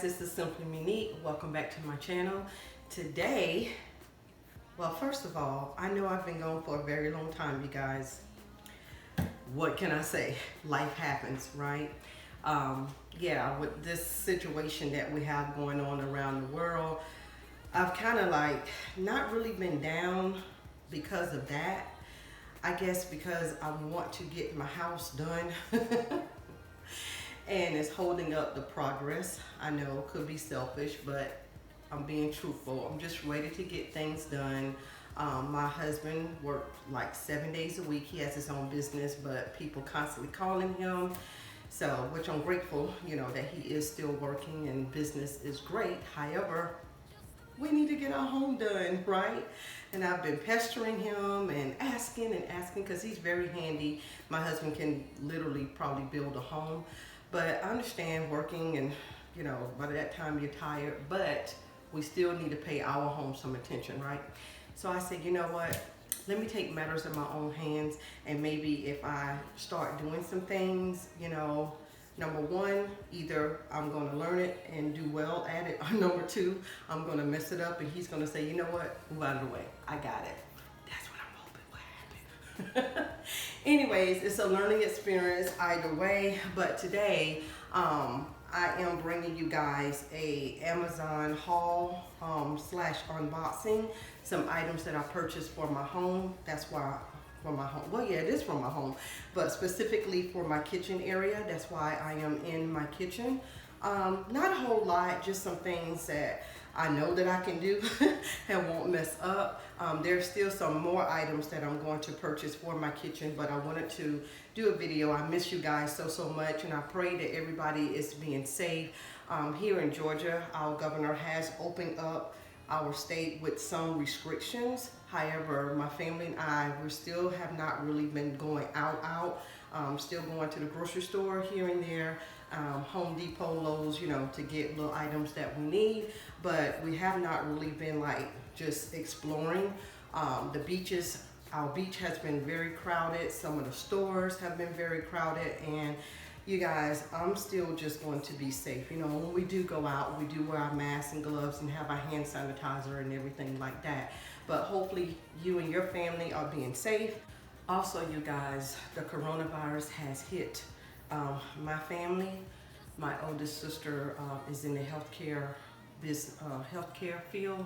guys, this is Simply Unique. Welcome back to my channel. Today, well, first of all, I know I've been gone for a very long time, you guys. What can I say? Life happens, right? Yeah, with this situation that we have going on around the world, I've kind of like not really been down because of that. I guess because I want to get my house done. And it's holding up the progress. I know it could be selfish, but I'm being truthful. I'm just ready to get things done. My husband works like 7 days a week. He has his own business, but people constantly calling him. So, which I'm grateful, you know, that he is still working and business is great. However, we need to get our home done, right? And I've been pestering him and asking because he's very handy. My husband can literally probably build a home. But I understand working and, you know, by that time you're tired, but we still need to pay our home some attention, right? So I said, you know what? Let me take matters in my own hands, and maybe if I start doing some things, you know, number one, either I'm going to learn it and do well at it, or number two, I'm going to mess it up and he's going to say, you know what? Move out of the way. I got it. That's what I'm hoping will happen. Anyways, it's a learning experience either way, but today I am bringing you guys a Amazon haul slash unboxing, some items that I purchased for my home. That's why for my home. Well, yeah, it is for my home, but specifically for my kitchen area. That's why I am in my kitchen. Not a whole lot, just some things that I know that I can do and won't mess up. There's still some more items that I'm going to purchase for my kitchen, but I wanted to do a video. I miss you guys so much, and I pray that everybody is being safe. Here in Georgia, our governor has opened up our state with some restrictions. However, my family and I, we still have not really been going out. Still going to the grocery store here and there, Home Depot, Lowe's, you know, to get little items that we need. But we have not really been like just exploring. The beaches, our beach has been very crowded. Some of the stores have been very crowded. And you guys, I'm still just going to be safe. You know, when we do go out, we do wear our masks and gloves and have our hand sanitizer and everything like that. But hopefully you and your family are being safe. Also, you guys, the coronavirus has hit my family. My oldest sister is in the healthcare field.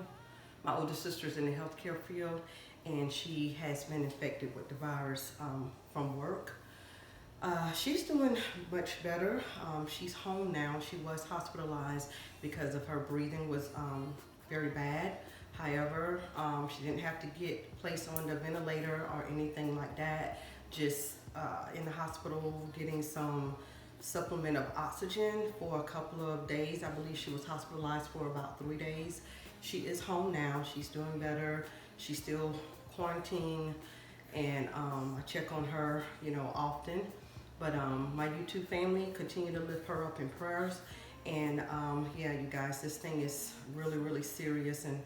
My oldest sister is in the healthcare field, and she has been infected with the virus from work. She's doing much better. She's home now. She was hospitalized because of her breathing was very bad. However, she didn't have to get placed on the ventilator or anything like that. Just in the hospital getting some supplement of oxygen for a couple of days. I believe she was hospitalized for about 3 days. She is home now. She's doing better. She's still quarantined, and I check on her, you know, often. But my YouTube family, continue to lift her up in prayers. And yeah, you guys, this thing is really serious, and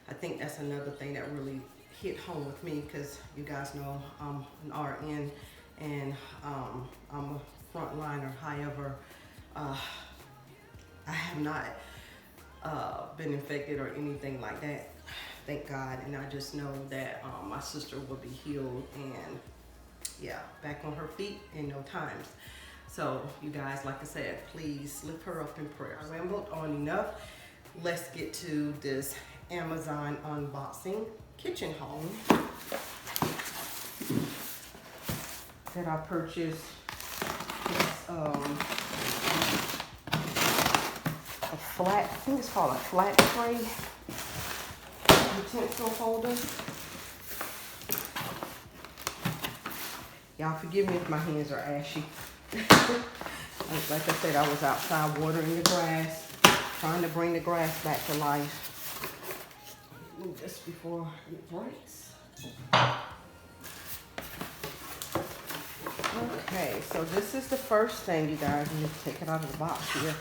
I think that's another thing that really hit home with me, because you guys know I'm an RN and I'm a frontliner. However, I have not been infected or anything like that, thank God. And I just know that my sister will be healed and yeah, back on her feet in no time. So you guys, like I said, please lift her up in prayer. I rambled on enough. Let's get to this Amazon unboxing kitchen haul that I purchased. It's a flat, I think it's called a flat tray utensil holder. Y'all forgive me if my hands are ashy. Like I said, I was outside watering the grass, trying to bring the grass back to life. Move this before it breaks. Okay, so this is the first thing, you guys. Let me take it out of the box here.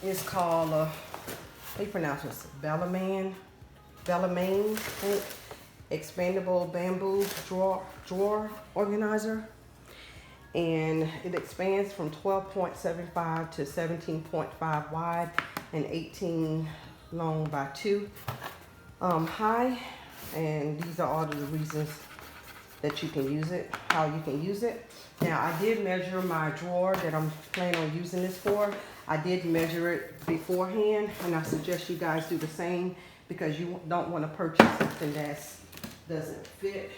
It's called, how do you pronounce this? Bellarmine, I think. Expandable bamboo drawer organizer. And it expands from 12.75 to 17.5 wide. and 18 long by 2 high. And these are all of the reasons that you can use it, how you can use it. Now, I did measure my drawer that I'm planning on using this for. I did measure it beforehand, and I suggest you guys do the same because you don't want to purchase something that doesn't fit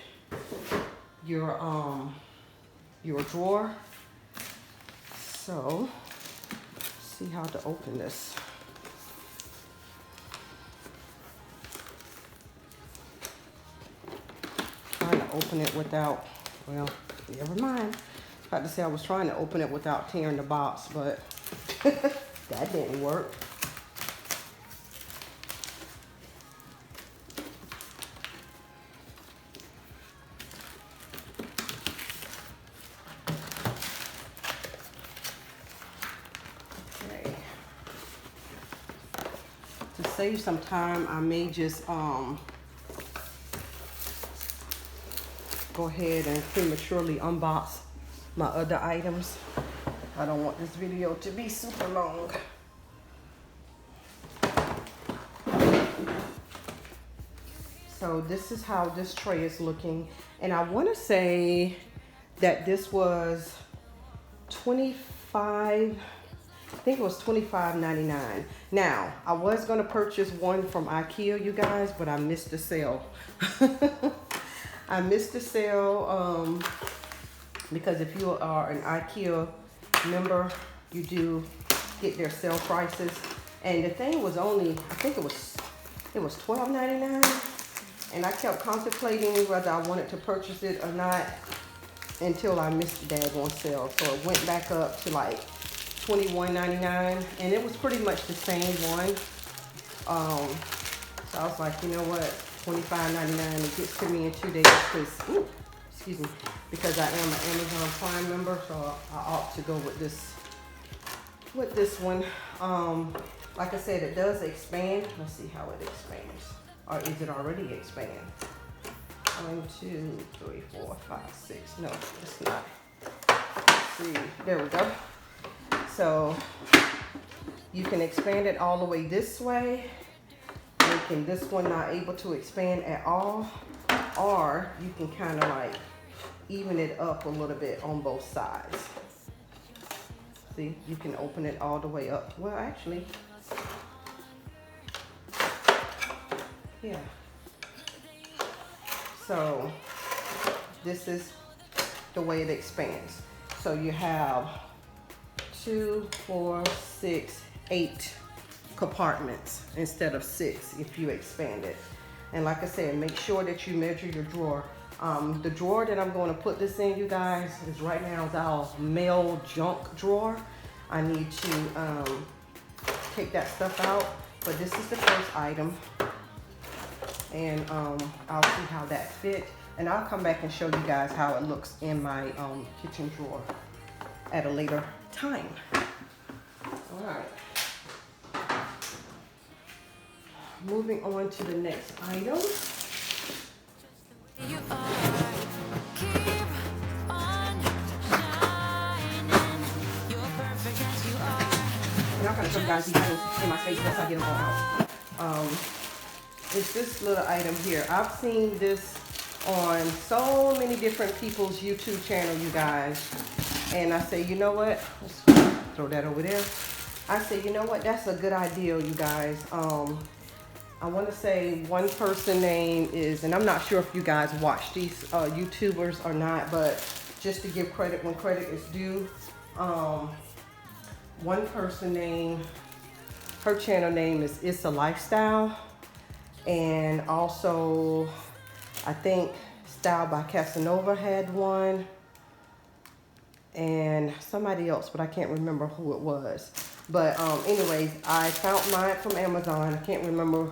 your drawer. So, see how to open this. Trying to open it without, well, never mind. I was about to say I was trying to open it without tearing the box, but that didn't work. Okay. To save some time, I may just go ahead and prematurely unbox my other items. I don't want this video to be super long. So this is how this tray is looking. And I want to say that this was $25, I think it was $25.99. Now, I was going to purchase one from IKEA, you guys, but I missed the sale. I missed the sale because if you are an IKEA member, you do get their sale prices. And the thing was only, I think it was $12.99. And I kept contemplating whether I wanted to purchase it or not until I missed the daggone sale. So it went back up to like $21.99, and it was pretty much the same one. So I was like, you know what, $25.99, it gets to me in 2 days because, excuse me, because I am an Amazon Prime member, so I ought to go with this one. Like I said, it does expand. Let's see how it expands, or is it already expand? 1, 2, 3, 4, 5, 6. No, it's not. Let's see. There we go. So you can expand it all the way this way. Making this one not able to expand at all, or you can kind of like even it up a little bit on both sides. See, you can open it all the way up. Well, actually, yeah. So this is the way it expands. So you have 2, 4, 6, 8 compartments instead of 6 if you expand it. And like I said, make sure that you measure your drawer. The drawer that I'm going to put this in, you guys, is right now is our mail junk drawer. I need to take that stuff out, but this is the first item, and I'll see how that fit, and I'll come back and show you guys how it looks in my kitchen drawer at a later time. All right. Moving on to the next item. You are, keep on shining. You're perfect as you are. And I'm gonna show you guys these items in my space once I get them all out. It's this little item here. I've seen this on so many different people's YouTube channel, you guys. And I say, you know what? Let's throw that over there. I say, you know what? That's a good idea, you guys. I want to say one person name is, and I'm not sure if you guys watch these YouTubers or not, but just to give credit when credit is due, one person name, her channel name is It's a Lifestyle, and also I think Style by Casanova had one, and somebody else, but I can't remember who it was. But anyways, I found mine from Amazon. I can't remember.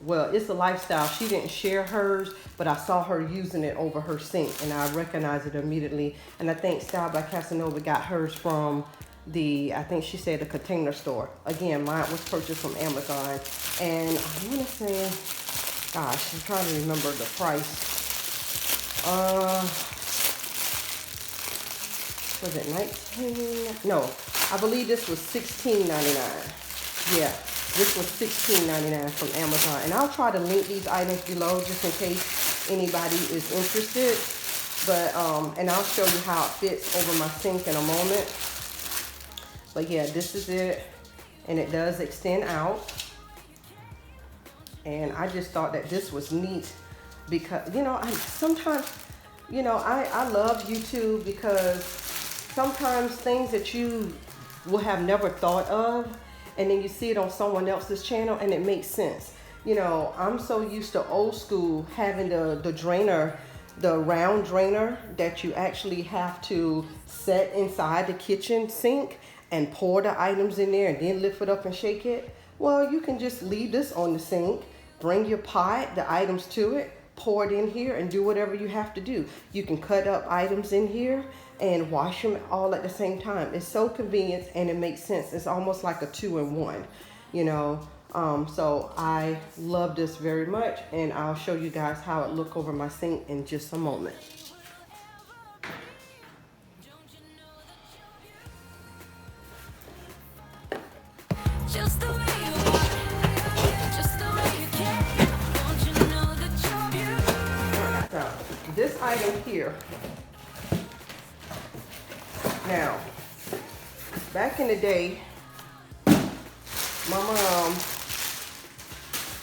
Well, It's a Lifestyle. She didn't share hers, but I saw her using it over her sink, and I recognized it immediately. And I think Style by Casanova got hers from I think she said the Container Store. Again, mine was purchased from Amazon. And I want to say, gosh, I'm trying to remember the price. Was it 19? No, I believe this was $16.99. Yeah, this was $16.99 from Amazon. And I'll try to link these items below just in case anybody is interested. But, and I'll show you how it fits over my sink in a moment. But yeah, this is it. And it does extend out. And I just thought that this was neat because, you know, I love YouTube because sometimes things that you will have never thought of, and then you see it on someone else's channel and it makes sense. You know, I'm so used to old school having the drainer, the round drainer that you actually have to set inside the kitchen sink and pour the items in there and then lift it up and shake it. Well, you can just leave this on the sink, bring your pot, the items to it, pour it in here and do whatever you have to do. You can cut up items in here and wash them all at the same time. It's so convenient and it makes sense. It's almost like a 2-in-1, you know. So I love this very much, and I'll show you guys how it look over my sink in just a moment. Just the way you are, just the way you care. Don't you know that you're beautiful? So, this item here. Now, back in the day, my mom,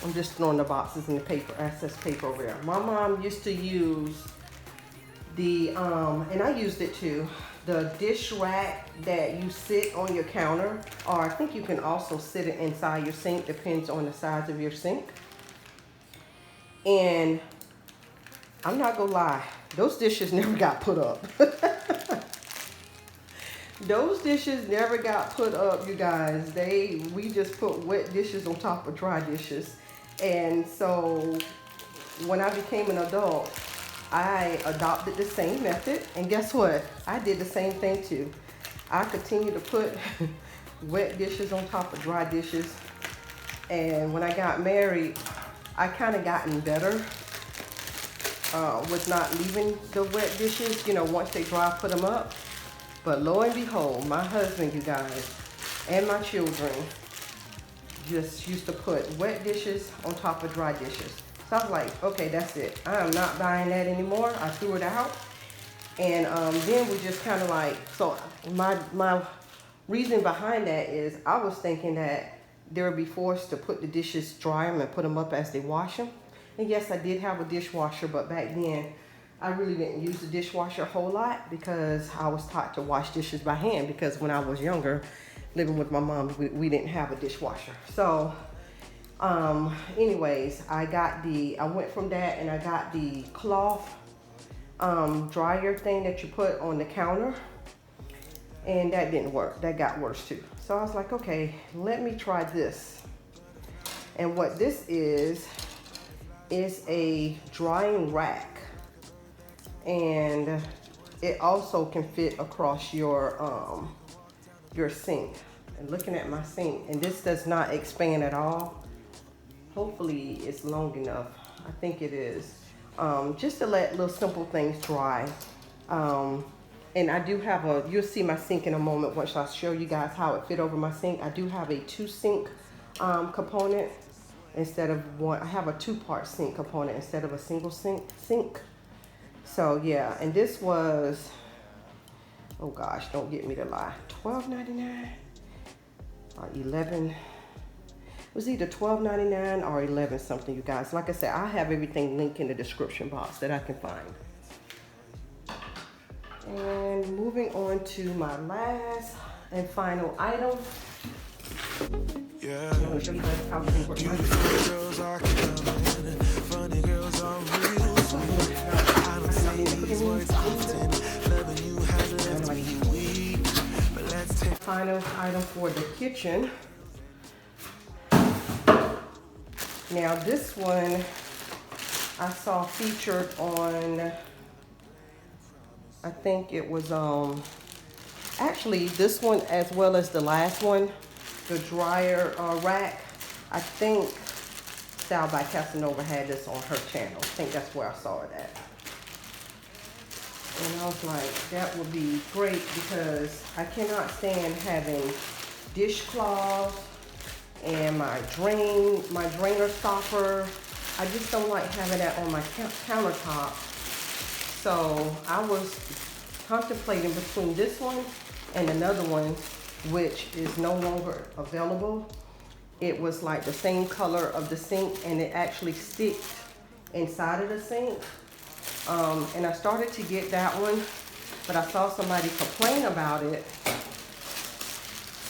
I'm just throwing the boxes in the paper, excess paper over there. My mom used to use the, and I used it too, the dish rack that you sit on your counter, or I think you can also sit it inside your sink, depends on the size of your sink. And I'm not gonna lie, those dishes never got put up. Those dishes never got put up, you guys. We just put wet dishes on top of dry dishes. And so when I became an adult, I adopted the same method. And guess what? I did the same thing too. I continue to put wet dishes on top of dry dishes. And when I got married, I kind of gotten better with not leaving the wet dishes. You know, once they dry, put them up. But lo and behold, my husband, you guys, and my children just used to put wet dishes on top of dry dishes. So I was like, okay, that's it. I am not buying that anymore. I threw it out. And then we just kind of like, so my reason behind that is I was thinking that they would be forced to put the dishes, dry them, and put them up as they wash them. And yes, I did have a dishwasher, but back then, I really didn't use the dishwasher a whole lot because I was taught to wash dishes by hand, because when I was younger, living with my mom, we didn't have a dishwasher. So anyways, I went from that and I got the cloth dryer thing that you put on the counter, and that didn't work. That got worse too. So I was like, okay, let me try this. And what this is a drying rack. And it also can fit across your sink. And looking at my sink, and this does not expand at all. Hopefully it's long enough. I think it is. Just to let little simple things dry. And I do have you'll see my sink in a moment once I show you guys how it fit over my sink. I do have a 2-sink component instead of one. I have a 2-part sink component instead of a single sink. So yeah, and this was, oh gosh, don't get me to lie, $12.99 or $11. It was either $12.99 or $11 something, you guys. Like I said, I have everything linked in the description box that I can find. And moving on to my last and final item. Yeah. I'm gonna show you guys how things work. Girls are coming, funny girls are real. I don't say these words often. Loving you has left me weak. But let's take final item for the kitchen. Now this one I saw featured on, I think it was actually this one as well as the last one, the dryer rack. I think Style by Casanova had this on her channel. I think that's where I saw it at. And I was like, that would be great because I cannot stand having dishcloths and my drainer stopper. I just don't like having that on my countertop. So I was contemplating between this one and another one, which is no longer available. It was like the same color of the sink, and it actually sticked inside of the sink. And I started to get that one, but I saw somebody complain about it.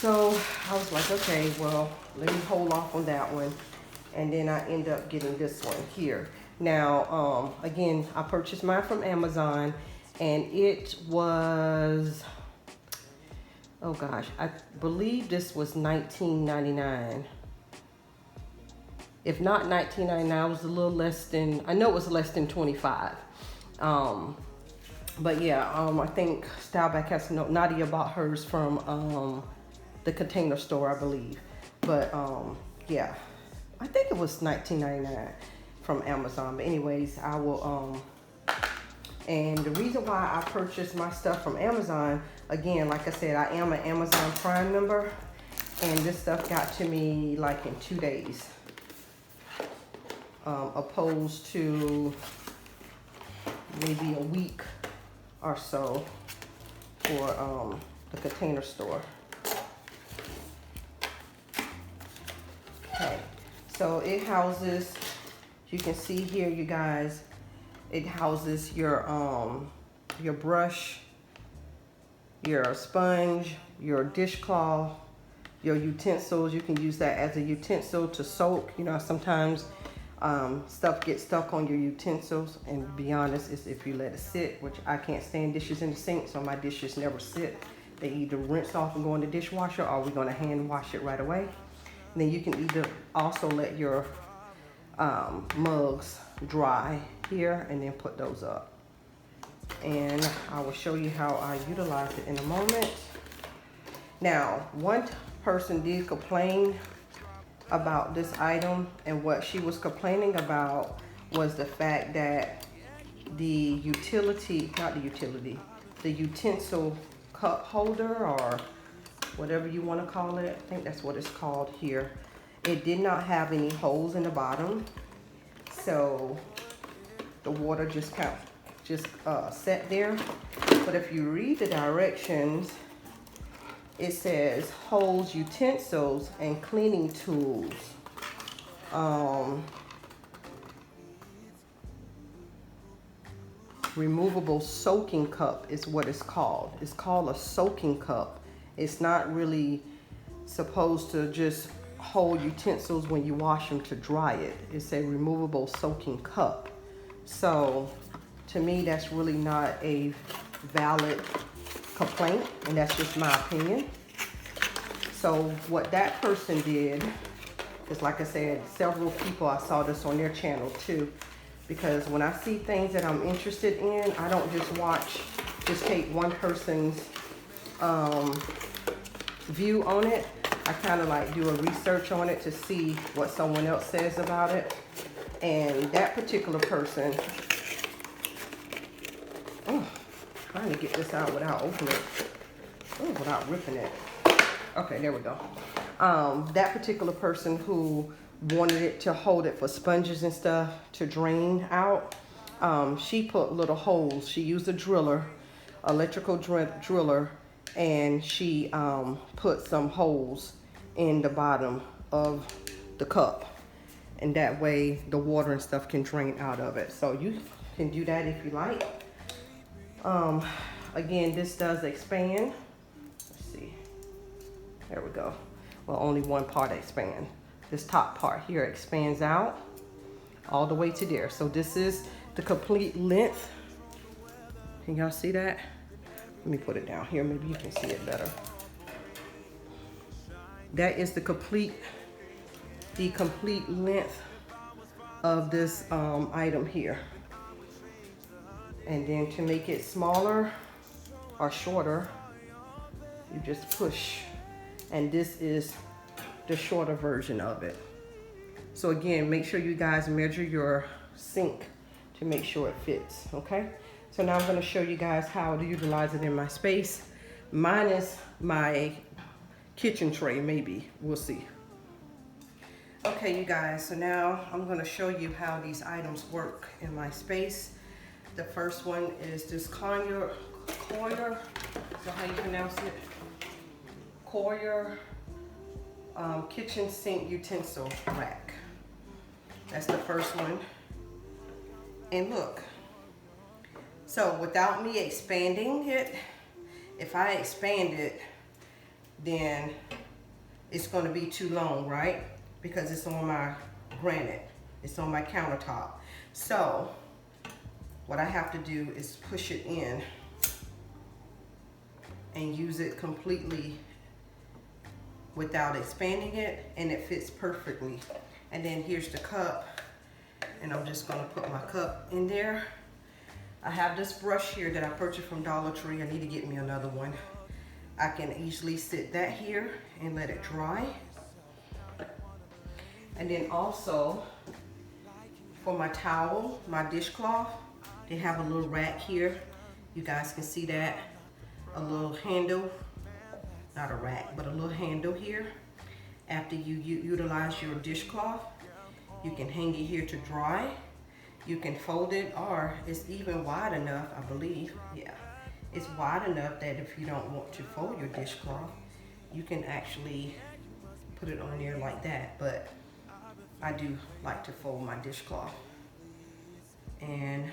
So I was like, okay, well, let me hold off on that one. And then I end up getting this one here. Now, again, I purchased mine from Amazon, and it was, oh gosh, I believe this was $19.99. If not $19.99, it was a little less than, I know it was less than $25. But yeah, I think Styleback has Nadia bought hers from the Container Store, I believe. But yeah, I think it was $19.99 from Amazon. But anyways, I will and the reason why I purchased my stuff from Amazon, again, like I said, I am an Amazon Prime member, and this stuff got to me like in 2 days, opposed to maybe a week or so for the Container Store. Okay, so it houses, you can see here, you guys, it houses your brush, your sponge, your dishcloth, your utensils. You can use that as a utensil to soak. You know, sometimes stuff gets stuck on your utensils, and to be honest, it's if you let it sit, which I can't stand dishes in the sink, so my dishes never sit. They either rinse off and go in the dishwasher, or we're gonna hand wash it right away. And then you can either also let your mugs dry here and then put those up. And I will show you how I utilize it in a moment. Now, one person did complain about this item, and what she was complaining about was the fact that the utensil cup holder, or whatever you want to call it, I think that's what it's called here, it did not have any holes in the bottom, so the water just sat there. But if you read the directions, it says holds utensils and cleaning tools. Removable soaking cup is what it's called. It's called a soaking cup. It's not really supposed to just hold utensils when you wash them to dry it. It's a removable soaking cup. So to me, that's really not a valid complaint, and that's just my opinion. So what that person did is, like I said, several people, I saw this on their channel too, because when I see things that I'm interested in, I don't just take one person's view on it. I kind of like do a research on it to see what someone else says about it. And that particular person, trying to get this out without opening it, without ripping it. Okay, there we go. That particular person who wanted it to hold it for sponges and stuff to drain out, she put little holes. She used a driller, electrical driller, and she put some holes in the bottom of the cup, and that way the water and stuff can drain out of it. So you can do that if you like. Again, this does expand. Let's see, there we go. Well, only one part expands. This top part here expands out all the way to there. So this is the complete length. Can y'all see that? Let me put it down here, maybe you can see it better. That is the complete length of this item here. And then to make it smaller or shorter, you just push, and this is the shorter version of it. So again, make sure you guys measure your sink to make sure it fits, okay? So now I'm gonna show you guys how to utilize it in my space. Minus my kitchen tray, maybe, we'll see. Okay, you guys, so now I'm gonna show you how these items work in my space. The first one is this Coyer, so how you pronounce it? Coyer kitchen sink utensil rack. That's the first one. And look, so without me expanding it, if I expand it, then it's gonna be too long, right? Because it's on my granite, it's on my countertop. So what I have to do is push it in and use it completely without expanding it, and it fits perfectly. And then here's the cup, and I'm just gonna put my cup in there. I have this brush here that I purchased from Dollar Tree. I need to get me another one. I can easily sit that here and let it dry. And then also for my towel, my dishcloth, they have a little rack here. You guys can see that, a little handle, not a rack, but a little handle here. After you utilize your dishcloth, you can hang it here to dry. You can fold it, or it's even wide enough, I believe. Yeah, it's wide enough that if you don't want to fold your dishcloth, you can actually put it on there like that. But I do like to fold my dishcloth and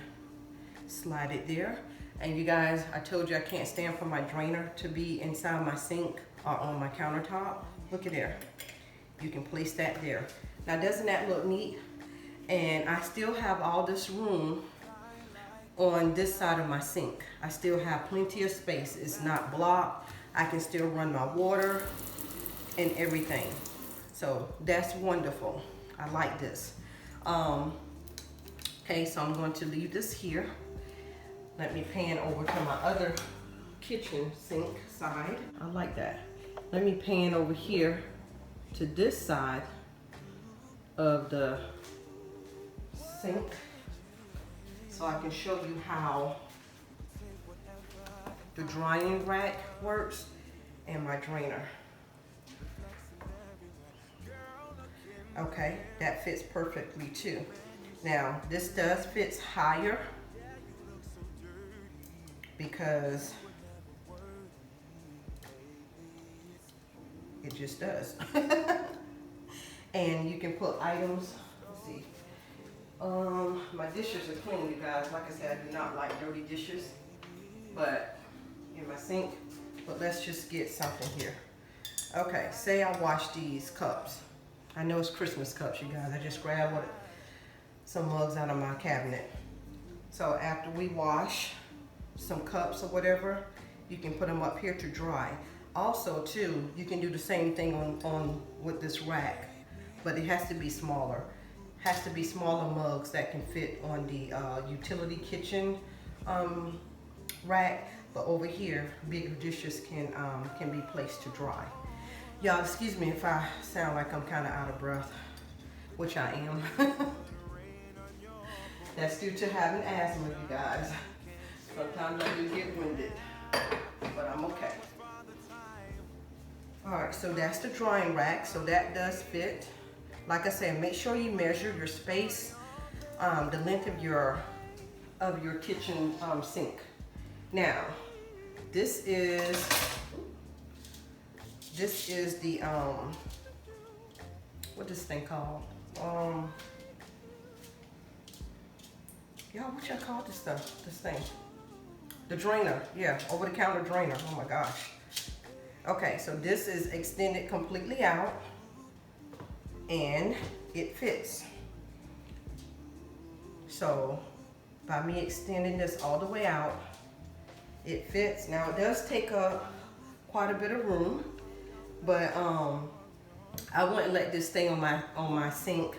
slide it there. And you guys, I told you I can't stand for my drainer to be inside my sink or on my countertop. Look at there. You can place that there. Now, doesn't that look neat? And I still have all this room on this side of my sink. I still have plenty of space. It's not blocked. I can still run my water and everything. So that's wonderful. I like this. Okay, so I'm going to leave this here. Let me pan over to my other kitchen sink side. I like that. Let me pan over here to this side of the sink so I can show you how the drying rack works and my drainer. Okay, that fits perfectly too. Now, this does fit higher because it just does. And you can put items, let's see. My dishes are clean, you guys. Like I said, I do not like dirty dishes, but in my sink. But let's just get something here. Okay, say I wash these cups. I know it's Christmas cups, you guys. I just grabbed some mugs out of my cabinet. So after we wash some cups or whatever, you can put them up here to dry. Also, too, you can do the same thing on with this rack, but it has to be smaller. Has to be smaller mugs that can fit on the utility kitchen rack. But over here, bigger dishes can be placed to dry. Y'all, excuse me if I sound like I'm kind of out of breath, which I am. That's due to having asthma, you guys. Sometimes I do get winded, but I'm okay. All right, so that's the drying rack. So that does fit. Like I said, make sure you measure your space, the length of your kitchen sink. Now, this is the what this thing called? Y'all, what y'all call this stuff? This thing? The drainer. Yeah, over-the-counter drainer. Oh my gosh. Okay, so this is extended completely out, and it fits. So by me extending this all the way out, it fits. Now it does take up quite a bit of room, but I wouldn't let this stay on my sink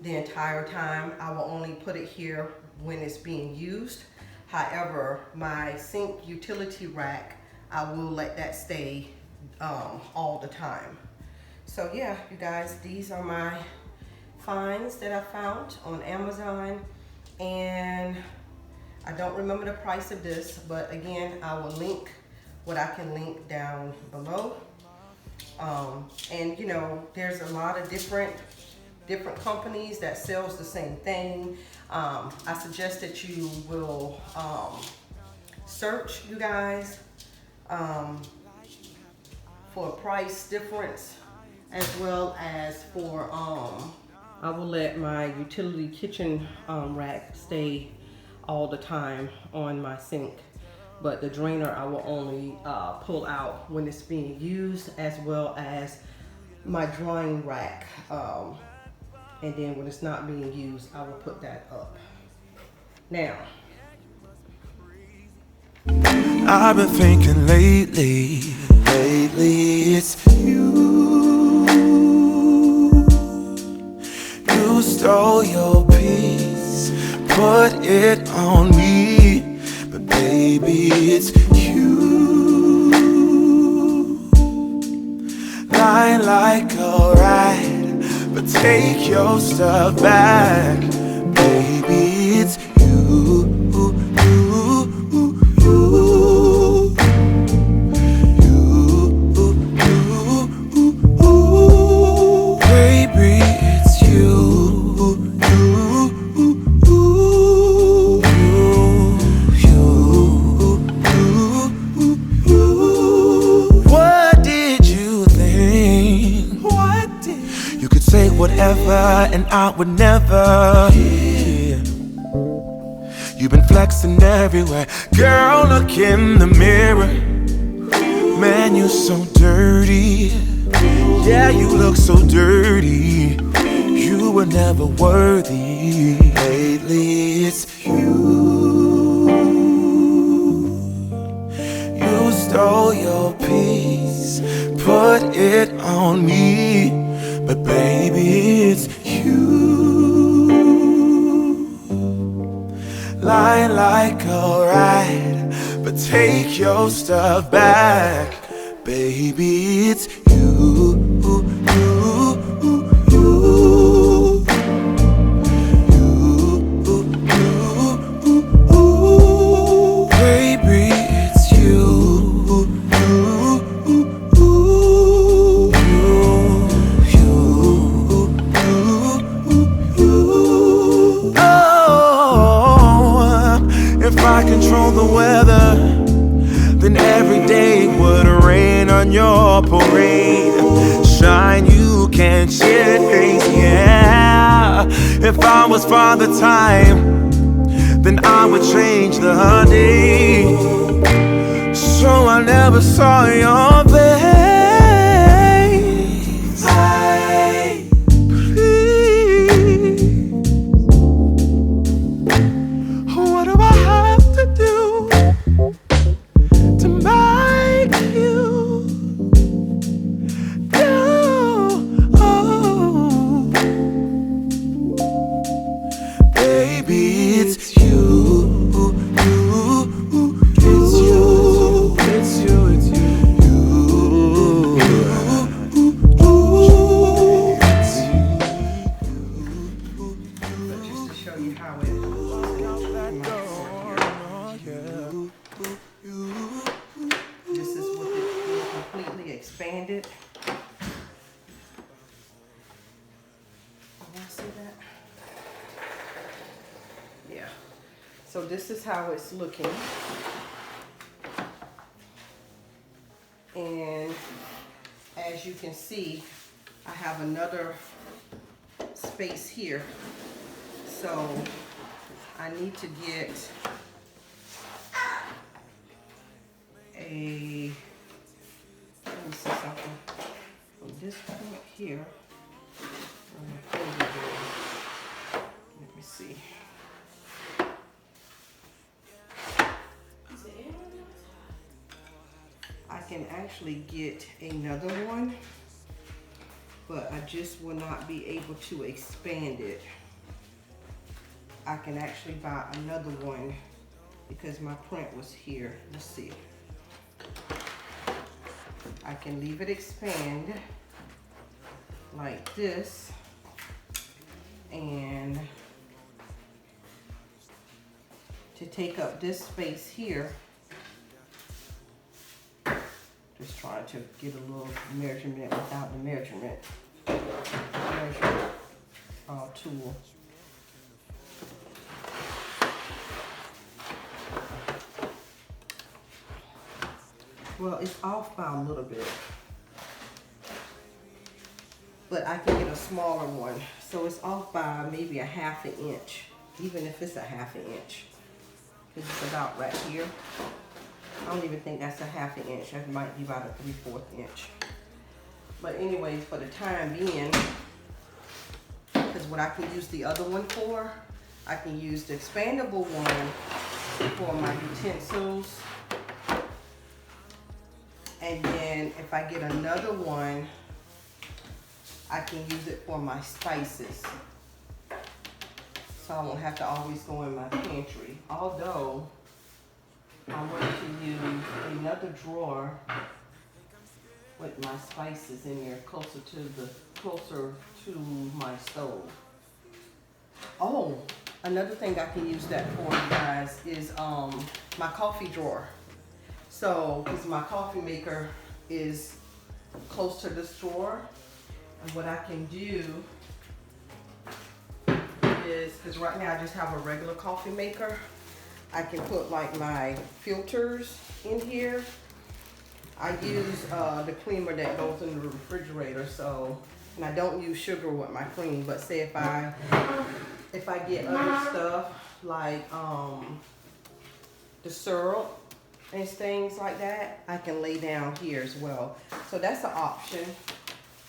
the entire time. I will only put it here when it's being used. However, my sink utility rack, I will let that stay all the time. So yeah, you guys, these are my finds that I found on Amazon, and I don't remember the price of this, but again, I will link what I can link down below. And you know, there's a lot of different different companies that sells the same thing. I suggest that you will search, you guys, for a price difference, as well as for I will let my utility kitchen rack stay all the time on my sink, but the drainer I will only pull out when it's being used, as well as my drying rack, and then when it's not being used I will put that up. Now I've been thinking lately it's you. You stole your peace, put it on me, but baby it's you. Lying like a rat, but take your stuff back, baby it's you. Whatever, and I would never. Yeah. You've been flexing everywhere, girl. Look in the mirror, man. You so dirty. Yeah, you look so dirty. You were never worthy. Lately, it's you. You stole your peace, put it on me. But baby, it's you. Lying like a rat, but take your stuff back, baby, it's you. Control the weather, then every day would rain on your parade. Shine, you can't change, yeah. If I was Father Time, then I would change the day, so I never saw your face. Expanded. You see that? Yeah. So this is how it's looking. And as you can see, I have another space here. So I need to get a, let me see something. From this point here, let me see. I can actually get another one, but I just will not be able to expand it. I can actually buy another one because my print was here. Let's see. I can leave it expand like this, and to take up this space here, just trying to get a little measurement without the measurement. tool. Well, it's off by a little bit, but I can get a smaller one. So it's off by maybe a 1/2 inch, even if it's a 1/2 inch. It's about right here. I don't even think that's a 1/2 inch. That might be about a 3/4 inch. But anyways, for the time being, because what I can use the other one for, I can use the expandable one for my utensils. And then if I get another one, I can use it for my spices. So I won't have to always go in my pantry. Although, I want to use another drawer with my spices in there closer to my stove. Oh, another thing I can use that for, you guys, is my coffee drawer. So, because my coffee maker is close to this drawer, and what I can do is, because right now I just have a regular coffee maker, I can put like my filters in here. I use the creamer that goes in the refrigerator, so, and I don't use sugar with my cream, but say if I get other stuff like the syrup and things like that, I can lay down here as well. So that's an option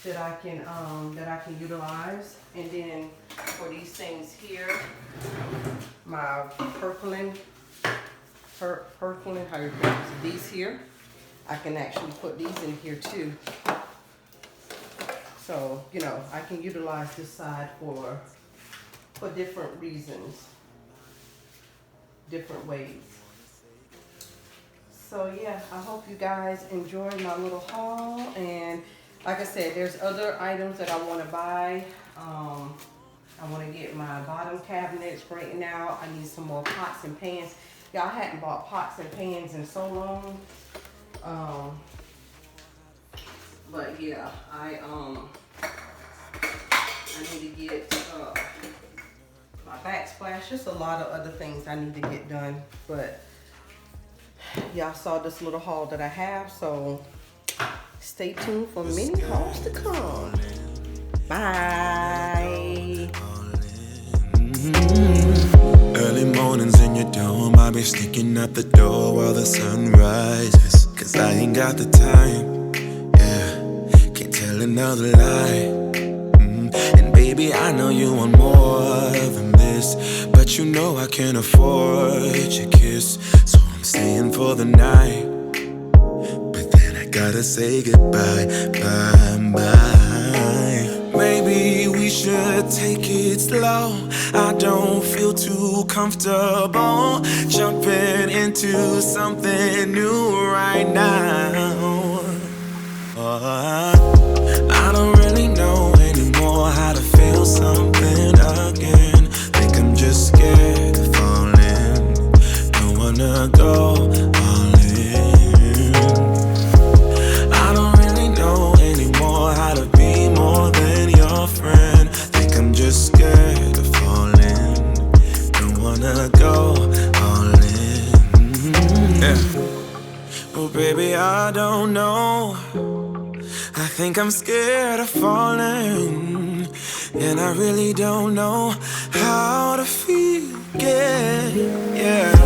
that I can utilize. And then for these things here, my purpling, how you pronounce it, these here, I can actually put these in here too. So, you know, I can utilize this side for different reasons, different ways. So yeah, I hope you guys enjoyed my little haul. And like I said, there's other items that I want to buy. I want to get my bottom cabinets straightened out. I need some more pots and pans. Y'all hadn't bought pots and pans in so long. But yeah, I need to get my backsplash. Just a lot of other things I need to get done. But y'all saw this little haul that I have, so stay tuned for many hauls to come. Bye. Early mornings in your dome, I'll be sneaking out the door while the sun rises. Cause I ain't got the time, yeah, can't tell another lie. And baby, I know you want more than this, but you know I can't afford your kiss. So I'm staying for the night, but then I gotta say goodbye, bye, bye. Maybe we should take it slow. I don't feel too comfortable jumping into something new right now. I don't really know anymore how to feel something again. Think I'm just scared of falling. Don't wanna go all in. I don't really know anymore how to be more than your friend. Think I'm just scared of falling. Don't wanna go all in. Yeah. Oh baby, I don't know. I think I'm scared of falling, and I really don't know how to feel again. Yeah.